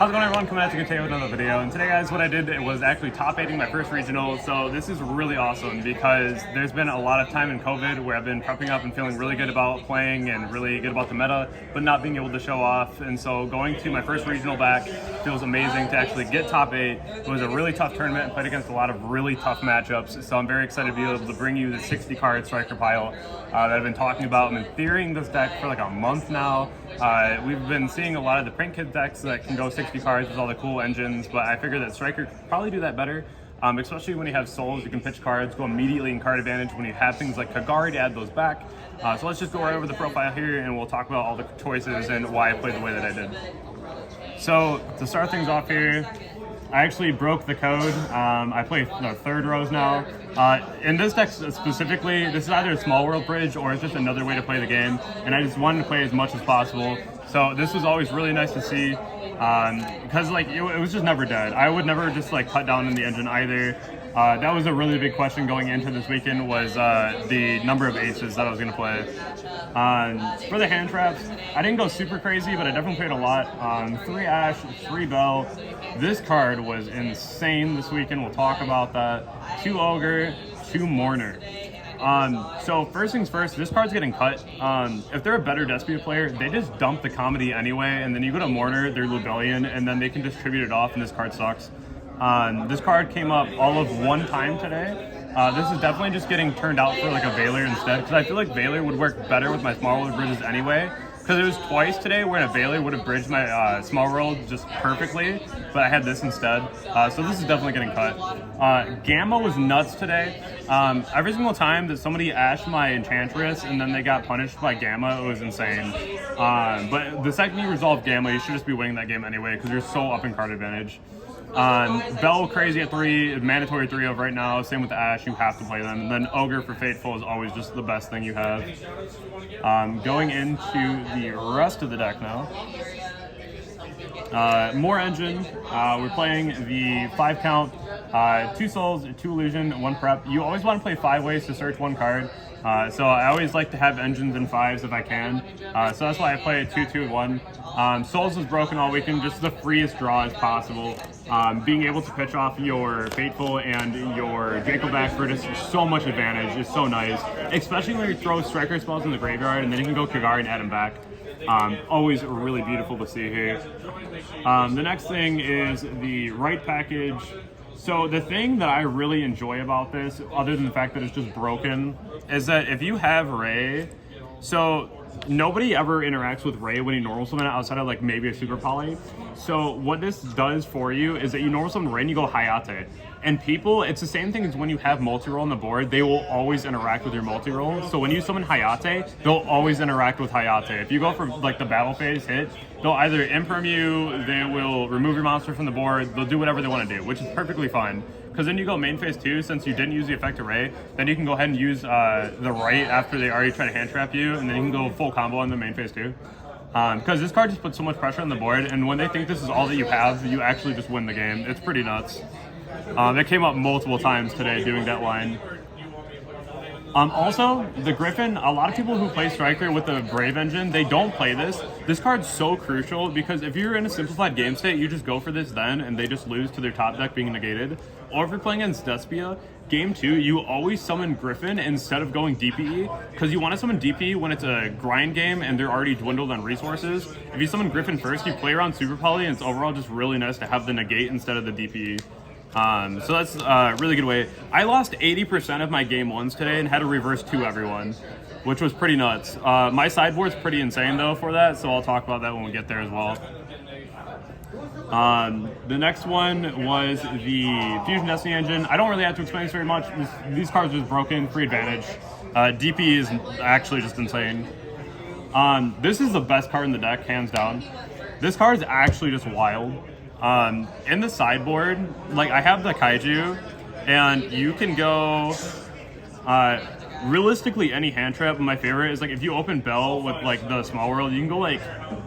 How's it going, everyone? Coming at you today with another video. And today, guys, what I did was actually top 8ing my first regional. So this is really awesome because there's been a lot of time in COVID where I've been prepping up and feeling really good about playing and really good about the meta, but not being able to show off. And so going to my first regional back feels amazing to actually get top 8. It was a really tough tournament and played against a lot of really tough matchups. So I'm very excited to be able to bring you the 60 card striker pile that I've been talking about. I've been theorying this deck for like a month now. We've been seeing a lot of the print kit decks that can go 60 cards with all the cool engines, but I figured that Striker could probably do that better, especially when you have souls. You can pitch cards, go immediately in card advantage when you have things like Kagari to add those back. So let's just go right over the profile here and we'll talk about all the choices and why I played the way that I did. So to start things off here, I actually broke the code. I play the third rows now. In this deck specifically, this is either a small world bridge or it's just another way to play the game, and I just wanted to play as much as possible. So this was always really nice to see, because like it was just never dead. I would never just like cut down in the engine either. That was a really big question going into this weekend, was the number of aces that I was going to play. For the hand traps, I didn't go super crazy, but I definitely played a lot. 3 Ash, 3 Bell. This card was insane this weekend. We'll talk about that. 2 Ogre, 2 Mourner. So first things first, this card's getting cut. If they're a better Despia player, they just dump the comedy anyway, and then you go to Mourner, they're Lubellion, and then they can distribute it off, and this card sucks. This card came up all of 1 time today. This is definitely just getting turned out for like a Veiler instead, because I feel like Veiler would work better with my small world bridges anyway. Because it was twice today where a Veiler would have bridged my small world just perfectly, but I had this instead. So this is definitely getting cut. Gamma was nuts today. Every single time that somebody ashed my Enchantress and then they got punished by Gamma, it was insane. But the second you resolve Gamma, you should just be winning that game anyway because you're so up in card advantage. Bell crazy at 3, mandatory 3 of right now. Same with the Ash, you have to play them. And then Ogre for Fateful is always just the best thing you have. Going into the rest of the deck now. More engine. We're playing the 5 count, 2 souls, 2 illusion, 1 prep. You always want to play 5 ways to search 1 card. So I always like to have engines in 5s if I can. So that's why I play it 2, 2, 1. Souls was broken all weekend, just the freest draw as possible. Being able to pitch off your Fateful and your Jacoback for just so much advantage is so nice. Especially when you throw striker spells in the graveyard and then you can go Kagari and add them back. Always really beautiful to see here. The next thing is the right package. So the thing that I really enjoy about this, other than the fact that it's just broken, is that if you have Ray, so nobody ever interacts with Ray when you normal summon it outside of like maybe a super poly. So what this does for you is that you normal summon Ray and you go Hayate. And people, it's the same thing as when you have multi-roll on the board, they will always interact with your multi-roll. So when you summon Hayate, they'll always interact with Hayate. If you go for like the battle phase hit, they'll either imperm you, they will remove your monster from the board, they'll do whatever they want to do, which is perfectly fine. Because then you go main phase 2, since you didn't use the effect array, then you can go ahead and use the right after they already try to hand trap you, and then you can go full combo on the main phase 2. Because this card just puts so much pressure on the board, and when they think this is all that you have, you actually just win the game. It's pretty nuts. It came up multiple times today doing that line. Also, the Griffin, a lot of people who play Striker with the Brave engine, they don't play this. This card's so crucial because if you're in a simplified game state, you just go for this then and they just lose to their top deck being negated. Or if you're playing against Despia, game 2, you always summon Griffin instead of going DPE because you want to summon DPE when it's a grind game and they're already dwindled on resources. If you summon Griffin first, you play around Super Poly and it's overall just really nice to have the negate instead of the DPE. So that's a really good way. I lost 80% of my game 1s today and had to reverse 2 everyone, which was pretty nuts. My sideboard's pretty insane though for that, so I'll talk about that when we get there as well. The next one was the Fusion Destiny engine. I don't really have to explain this very much. These cards are just broken, free advantage. DP is actually just insane. This is the best card in the deck, hands down. This card is actually just wild. In the sideboard, like I have the Kaiju, and you can go realistically any hand trap. My favorite is like if you open Bell with like the small world, you can go like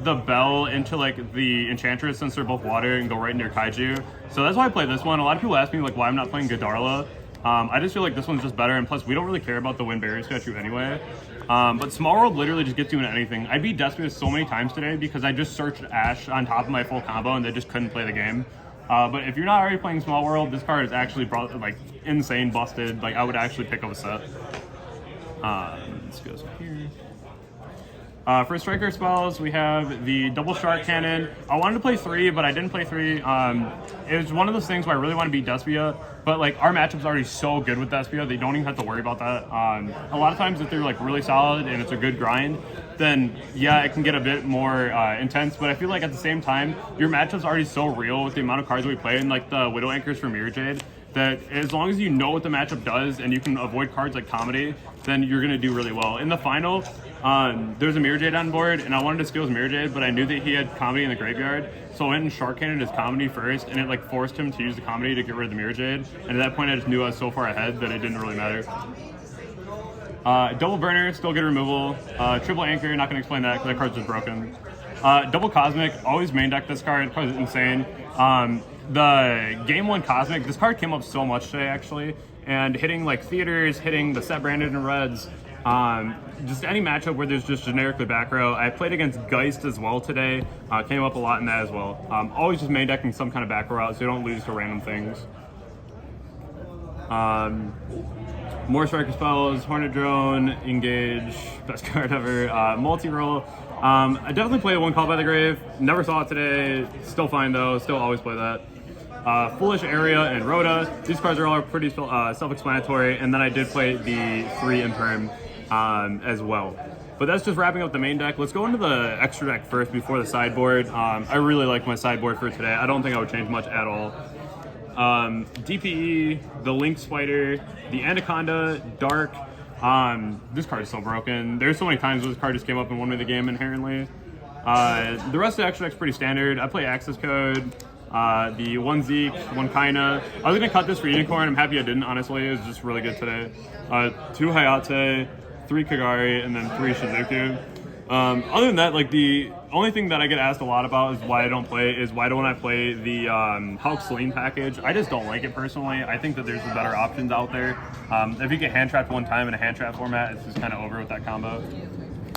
the Bell into like the Enchantress since they're both water and go right into your Kaiju. So that's why I play this one. A lot of people ask me like why I'm not playing Godarla. I just feel like this one's just better, and plus we don't really care about the win barrier statue anyway. But Small World literally just gets you into anything. I beat Despia so many times today because I just searched Ash on top of my full combo and they just couldn't play the game. But if you're not already playing Small World, this card is actually like insane busted. Like, I would actually pick up a set. Let's go here. For striker spells, we have the double shark cannon. I wanted to play 3, but I didn't play 3. It was one of those things where I really want to beat Despia, but like our matchup's already so good with Despia, they don't even have to worry about that. A lot of times if they're like really solid and it's a good grind, then yeah, it can get a bit more intense, but I feel like at the same time, your matchup's already so real with the amount of cards we play and like the Widow Anchors from Mirror Jade, that as long as you know what the matchup does and you can avoid cards like Comedy, then you're going to do really well. In the final, there's a Mirror Jade on board, and I wanted to skills Mirror Jade, but I knew that he had Comedy in the graveyard, so I went and Shark Cannoned his Comedy first, and it like forced him to use the Comedy to get rid of the Mirror Jade, and at that point I just knew I was so far ahead that it didn't really matter. Double Burner, still good removal. Triple Anchor, not going to explain that because that card's just broken. Double Cosmic, always main deck this card, card's insane. The Game 1 Cosmic, this card came up so much today actually, and hitting like theaters, hitting the set branded in reds, just any matchup where there's just generically back row. I played against Geist as well today, came up a lot in that as well. Always just main decking some kind of back row out so you don't lose to random things. More striker spells, Hornet Drone, Engage, best card ever, multi-roll. I definitely played one Call by the Grave, never saw it today, still fine though, still always play that. Foolish Area and Rhoda, these cards are all pretty self-explanatory, and then I did play the 3 Imperm as well. But that's just wrapping up the main deck. Let's go into the extra deck first before the sideboard. I really like my sideboard for today. I don't think I would change much at all. DPE, the Link Spider, the Anaconda, Dark. This card is so broken. There's so many times where this card just came up and won me the game inherently. The rest of the extra deck's pretty standard. I play Access Code, the 1 Zeke, 1 Kaina. I was going to cut this for Unicorn. I'm happy I didn't, honestly. It was just really good today. 2 Hayate, 3 Kagari, and then 3 Shizuku. Other than that, like the only thing that I get asked a lot about is why don't I play the Hulk Celine package. I just don't like it personally. I think that there's better options out there. If you get hand trapped one time in a hand trap format, it's just kind of over with that combo.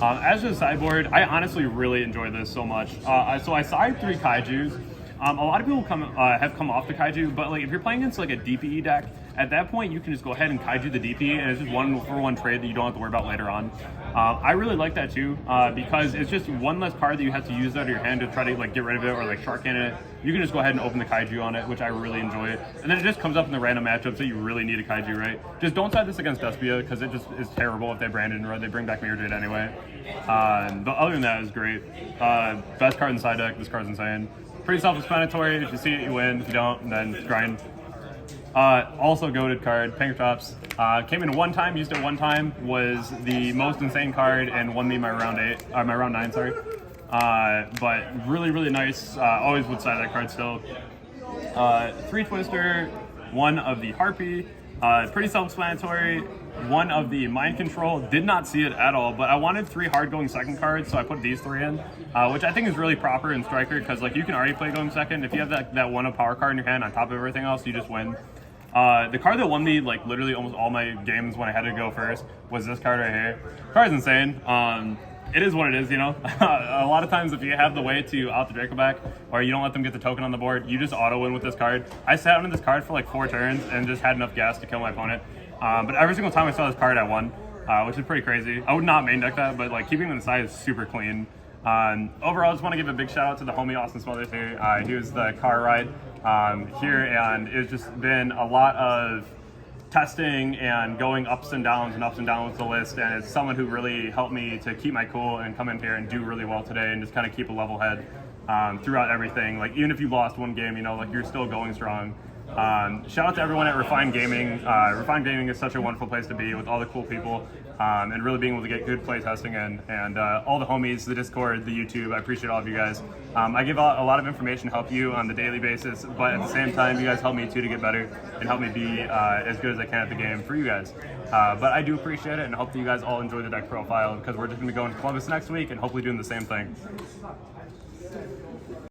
As for the sideboard, I honestly really enjoy this so much. So I side 3 Kaijus. A lot of people have come off the Kaiju, but like if you're playing against like a DPE deck, at that point you can just go ahead and Kaiju the DPE, and it's just 1-for-1 trade that you don't have to worry about later on. I really like that too, because it's just one less card that you have to use out of your hand to try to like get rid of it or like Shark Cannon it. You can just go ahead and open the Kaiju on it, which I really enjoy. And then it just comes up in the random matchups that you really need a Kaiju, right? Just don't side this against Despia because it just is terrible if they brand it in red. They bring back Mirror Jade anyway. But other than that, it's great. Best card in the side deck. This card's insane. Pretty self-explanatory. If you see it, you win. If you don't, then grind. Also goated card, Pankratops. Came in one time, used it one time, was the most insane card and won me my round 9, sorry. But really, really nice. Always would side that card still. 3 Twister, 1 of the Harpy. Pretty self-explanatory. 1 of the Mind Control, did not see it at all, but I wanted 3 hard going second cards, so I put these 3 in, which I think is really proper in Striker, because like you can already play going second. If you have that 1 of power card in your hand on top of everything else, you just win. The card that won me like literally almost all my games when I had to go first was this card right here. The card's insane. It is what it is, you know. A lot of times if you have the way to out the Draco back, or you don't let them get the token on the board, you just auto win with this card. I sat on this card for like 4 turns and just had enough gas to kill my opponent. But every single time I saw this card, I won, which is pretty crazy. I would not main deck that, but like keeping them inside is super clean. Overall, I just want to give a big shout out to the homie Austin Smothers here. He was the car ride here, and it's just been a lot of testing and going ups and downs with the list, and it's someone who really helped me to keep my cool and come in here and do really well today and just kind of keep a level head throughout everything. Like even if you lost one game, you know, like you're still going strong. Shout out to everyone at Refined Gaming. Refined Gaming is such a wonderful place to be with all the cool people, and really being able to get good play testing in, and all the homies, the Discord, the YouTube. I appreciate all of you guys. I give out a lot of information to help you on the daily basis, but at the same time, you guys help me too to get better and help me be as good as I can at the game for you guys. But I do appreciate it, and hope that you guys all enjoy the deck profile, because we're just going to go into Columbus next week and hopefully doing the same thing.